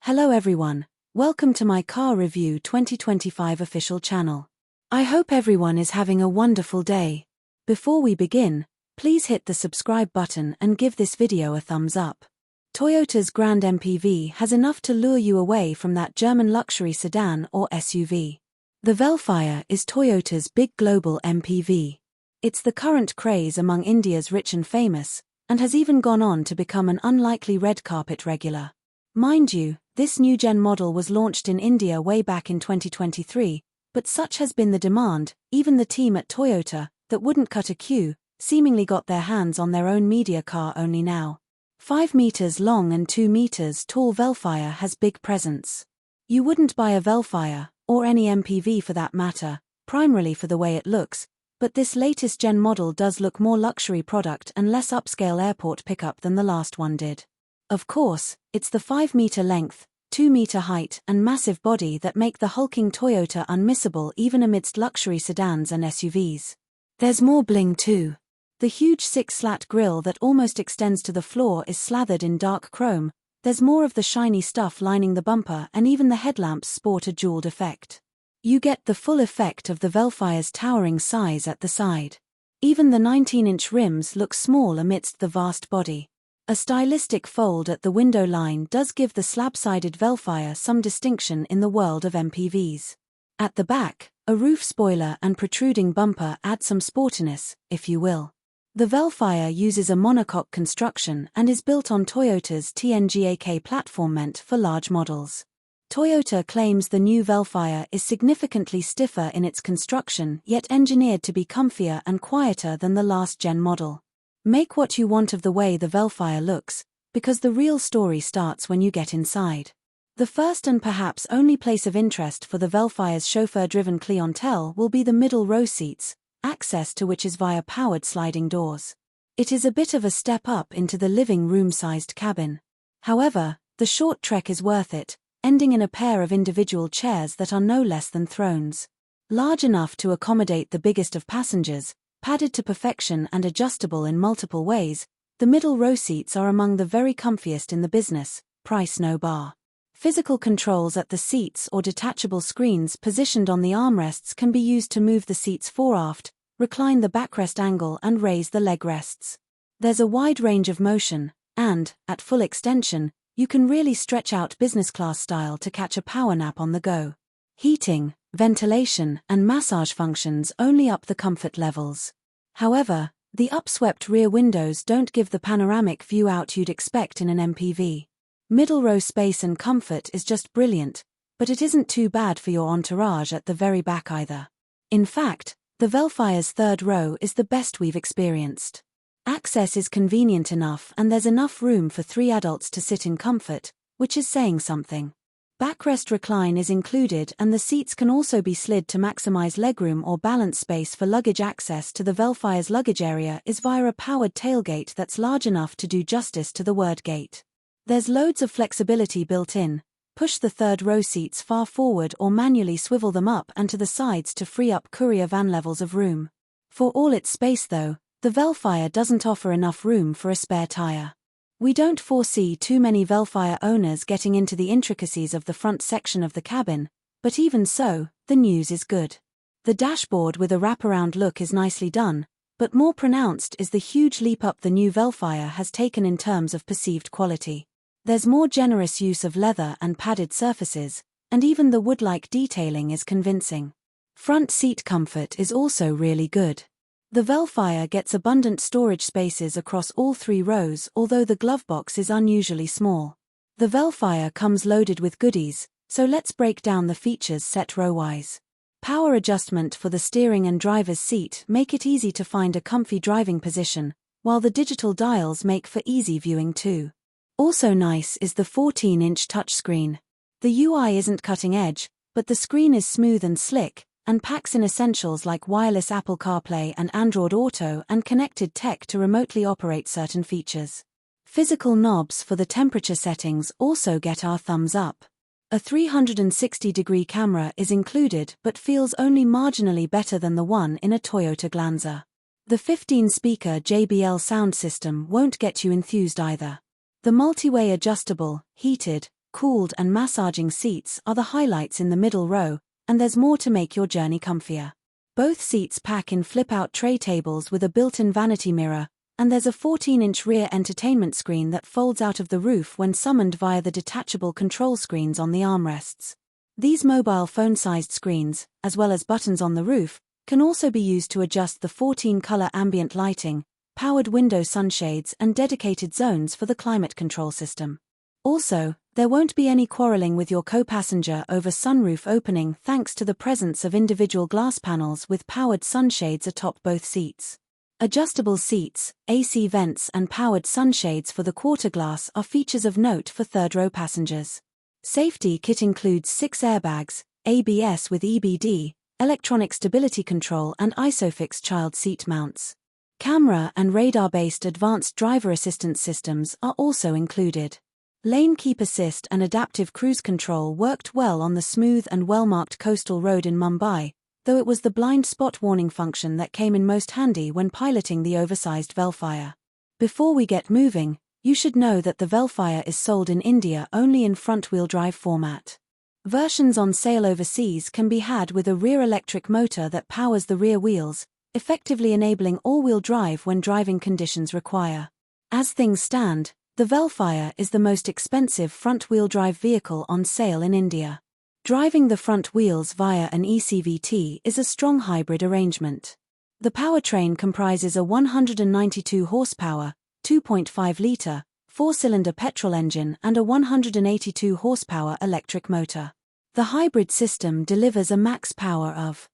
Hello everyone, welcome to my Car Review 2025 official channel. I hope everyone is having a wonderful day. Before we begin, please hit the subscribe button and give this video a thumbs up. Toyota's Grand MPV has enough to lure you away from that German luxury sedan or SUV. The Vellfire is Toyota's big global MPV. It's the current craze among India's rich and famous, and has even gone on to become an unlikely red carpet regular. Mind you, this new-gen model was launched in India way back in 2023, but such has been the demand, even the team at Toyota, that wouldn't cut a queue, seemingly got their hands on their own media car only now. 5 meters long and 2 meters tall Vellfire has big presence. You wouldn't buy a Vellfire, or any MPV for that matter, primarily for the way it looks, but this latest gen model does look more luxury product and less upscale airport pickup than the last one did. Of course, it's the 5-meter length, 2-meter height and massive body that make the hulking Toyota unmissable even amidst luxury sedans and SUVs. There's more bling too. The huge 6-slat grille that almost extends to the floor is slathered in dark chrome, there's more of the shiny stuff lining the bumper, and even the headlamps sport a jeweled effect. You get the full effect of the Vellfire's towering size at the side. Even the 19-inch rims look small amidst the vast body. A stylistic fold at the window line does give the slab-sided Vellfire some distinction in the world of MPVs. At the back, a roof spoiler and protruding bumper add some sportiness, if you will. The Vellfire uses a monocoque construction and is built on Toyota's TNGAK platform meant for large models. Toyota claims the new Vellfire is significantly stiffer in its construction yet engineered to be comfier and quieter than the last-gen model. Make what you want of the way the Vellfire looks, because the real story starts when you get inside. The first and perhaps only place of interest for the Vellfire's chauffeur-driven clientele will be the middle row seats, access to which is via powered sliding doors. It is a bit of a step up into the living room-sized cabin. However, the short trek is worth it, ending in a pair of individual chairs that are no less than thrones. Large enough to accommodate the biggest of passengers, padded to perfection and adjustable in multiple ways, the middle row seats are among the very comfiest in the business, price no bar. Physical controls at the seats or detachable screens positioned on the armrests can be used to move the seats fore-aft, recline the backrest angle and raise the leg rests. There's a wide range of motion, and, at full extension, you can really stretch out business class style to catch a power nap on the go. Heating, ventilation, and massage functions only up the comfort levels. However, the upswept rear windows don't give the panoramic view out you'd expect in an MPV. Middle row space and comfort is just brilliant, but it isn't too bad for your entourage at the very back either. In fact, the Vellfire's third row is the best we've experienced. Access is convenient enough and there's enough room for 3 adults to sit in comfort, which is saying something. Backrest recline is included and the seats can also be slid to maximize legroom or balance space for luggage. Access to the Vellfire's luggage area is via a powered tailgate that's large enough to do justice to the word gate. There's loads of flexibility built in. Push the third row seats far forward or manually swivel them up and to the sides to free up courier van levels of room. For all its space though, the Vellfire doesn't offer enough room for a spare tire. We don't foresee too many Vellfire owners getting into the intricacies of the front section of the cabin, but even so, the news is good. The dashboard with a wraparound look is nicely done, but more pronounced is the huge leap up the new Vellfire has taken in terms of perceived quality. There's more generous use of leather and padded surfaces, and even the wood-like detailing is convincing. Front seat comfort is also really good. The Vellfire gets abundant storage spaces across all 3 rows, although the glove box is unusually small. The Vellfire comes loaded with goodies, so let's break down the features set row-wise. Power adjustment for the steering and driver's seat make it easy to find a comfy driving position, while the digital dials make for easy viewing too. Also nice is the 14-inch touchscreen. The UI isn't cutting edge, but the screen is smooth and slick, and packs in essentials like wireless Apple CarPlay and Android Auto and connected tech to remotely operate certain features. Physical knobs for the temperature settings also get our thumbs up. A 360-degree camera is included but feels only marginally better than the one in a Toyota Glanza. The 15-speaker JBL sound system won't get you enthused either. The multi-way adjustable, heated, cooled and massaging seats are the highlights in the middle row, and there's more to make your journey comfier. Both seats pack in flip-out tray tables with a built-in vanity mirror, and there's a 14-inch rear entertainment screen that folds out of the roof when summoned via the detachable control screens on the armrests. These mobile phone-sized screens, as well as buttons on the roof, can also be used to adjust the 14-color ambient lighting, powered window sunshades and dedicated zones for the climate control system. Also, there won't be any quarreling with your co-passenger over sunroof opening thanks to the presence of individual glass panels with powered sunshades atop both seats. Adjustable seats, AC vents and powered sunshades for the quarter glass are features of note for third-row passengers. Safety kit includes 6 airbags, ABS with EBD, electronic stability control and ISOFIX child seat mounts. Camera and radar-based advanced driver assistance systems are also included. Lane keep assist and adaptive cruise control worked well on the smooth and well-marked coastal road in Mumbai, though it was the blind spot warning function that came in most handy when piloting the oversized Vellfire. Before we get moving, you should know that the Vellfire is sold in India only in front-wheel drive format. Versions on sale overseas can be had with a rear electric motor that powers the rear wheels, effectively enabling all-wheel drive when driving conditions require. As things stand, the Vellfire is the most expensive front-wheel drive vehicle on sale in India. Driving the front wheels via an eCVT is a strong hybrid arrangement. The powertrain comprises a 192 horsepower, 2.5-litre, 4-cylinder petrol engine and a 182 horsepower electric motor. The hybrid system delivers a max power of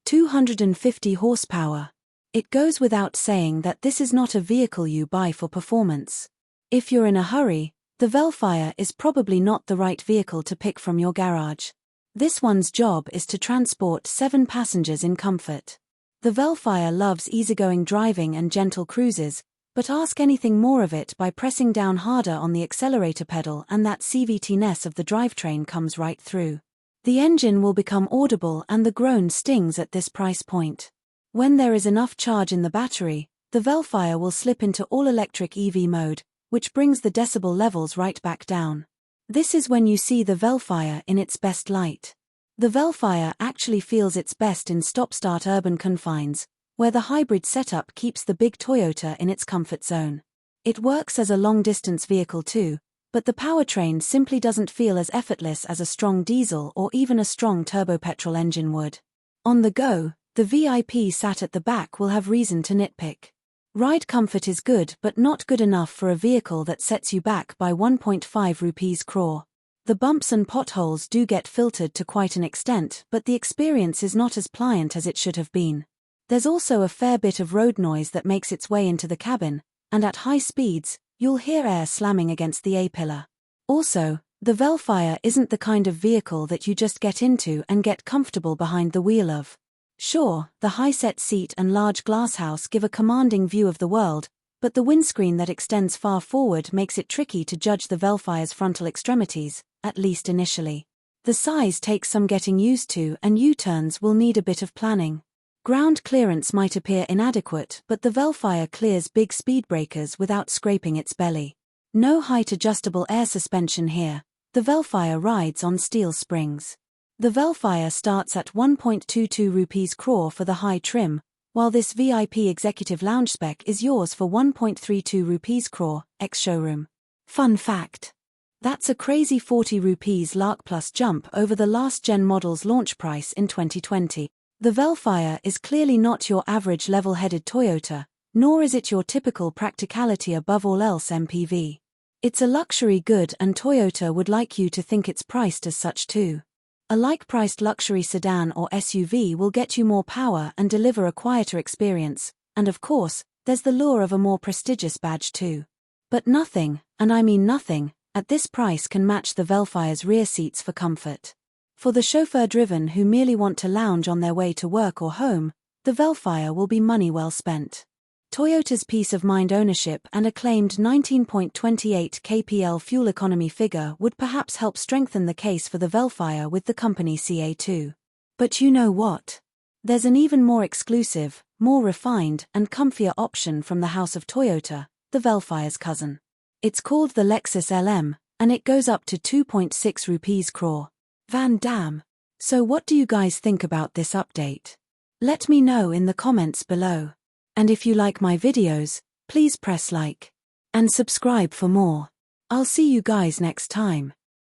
250 horsepower. It goes without saying that this is not a vehicle you buy for performance. If you're in a hurry, the Vellfire is probably not the right vehicle to pick from your garage. This one's job is to transport 7 passengers in comfort. The Vellfire loves easygoing driving and gentle cruises, but ask anything more of it by pressing down harder on the accelerator pedal and that CVT-ness of the drivetrain comes right through. The engine will become audible and the groan stings at this price point. When there is enough charge in the battery, the Vellfire will slip into all-electric EV mode, which brings the decibel levels right back down. This is when you see the Vellfire in its best light. The Vellfire actually feels its best in stop-start urban confines, where the hybrid setup keeps the big Toyota in its comfort zone. It works as a long-distance vehicle too, but the powertrain simply doesn't feel as effortless as a strong diesel or even a strong turbo petrol engine would. On the go, the VIP sat at the back will have reason to nitpick. Ride comfort is good but not good enough for a vehicle that sets you back by 1.5 rupees crore. The bumps and potholes do get filtered to quite an extent, but the experience is not as pliant as it should have been. There's also a fair bit of road noise that makes its way into the cabin, and at high speeds, you'll hear air slamming against the A-pillar. Also, the Vellfire isn't the kind of vehicle that you just get into and get comfortable behind the wheel of. Sure, the high-set seat and large glasshouse give a commanding view of the world, but the windscreen that extends far forward makes it tricky to judge the Vellfire's frontal extremities, at least initially. The size takes some getting used to and U-turns will need a bit of planning. Ground clearance might appear inadequate, but the Vellfire clears big speed breakers without scraping its belly. No height-adjustable air suspension here. The Vellfire rides on steel springs. The Vellfire starts at 1.22 rupees crore for the high trim, while this VIP executive lounge spec is yours for 1.32 rupees crore, ex-showroom. Fun fact. That's a crazy 40 rupees Lark Plus jump over the last-gen model's launch price in 2020. The Vellfire is clearly not your average level-headed Toyota, nor is it your typical practicality above all else MPV. It's a luxury good and Toyota would like you to think it's priced as such too. A like-priced luxury sedan or SUV will get you more power and deliver a quieter experience, and of course, there's the lure of a more prestigious badge too. But nothing, and I mean nothing, at this price can match the Vellfire's rear seats for comfort. For the chauffeur-driven who merely want to lounge on their way to work or home, the Vellfire will be money well spent. Toyota's peace of mind ownership and acclaimed 19.28 kpl fuel economy figure would perhaps help strengthen the case for the Vellfire with the company CA2. But you know what? There's an even more exclusive, more refined and comfier option from the house of Toyota, the Vellfire's cousin. It's called the Lexus LM, And it goes up to 2.6 rupees crore. Van damn. So what do you guys think about this update? Let me know in the comments below. And if you like my videos, please press like and subscribe for more. I'll see you guys next time.